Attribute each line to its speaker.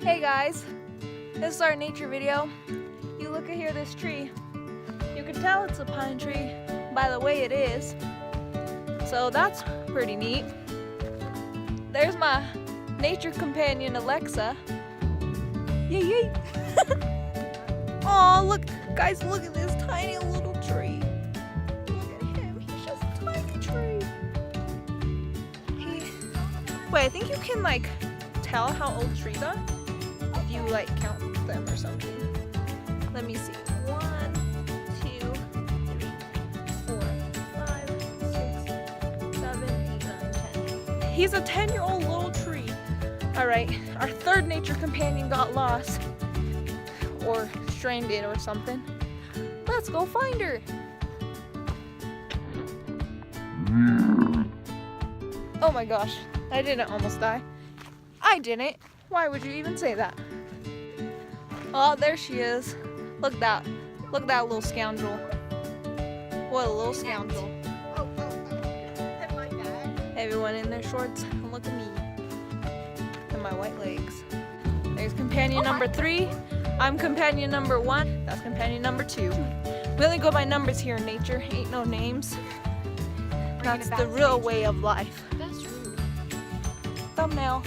Speaker 1: Hey guys, this is our nature video. You look at here, this tree. You can tell it's a pine tree by the way it is. So that's pretty neat. There's my nature companion Alexa. Yay yay! Aw, look, guys, look at this tiny little tree. Look at him, he's just a tiny tree. Wait, I think you can like tell how old trees are if you like count them or something. Let me see. 1, 2, 3, 4, 5, 6, 7, 8, 9, 10. He's a 10-year-old little tree. Alright, our third nature companion got lost. Or stranded or something. Let's go find her. Oh my gosh, I didn't almost die. I didn't. Why would you even say that? Oh, there she is. Look at that little scoundrel. What a little scoundrel. Everyone in their shorts, and look at me. And my white legs. There's companion number 3. I'm companion number 1. That's companion number 2. We only go by numbers here in nature. Ain't no names. That's the real way of life.
Speaker 2: That's rude.
Speaker 1: Thumbnail.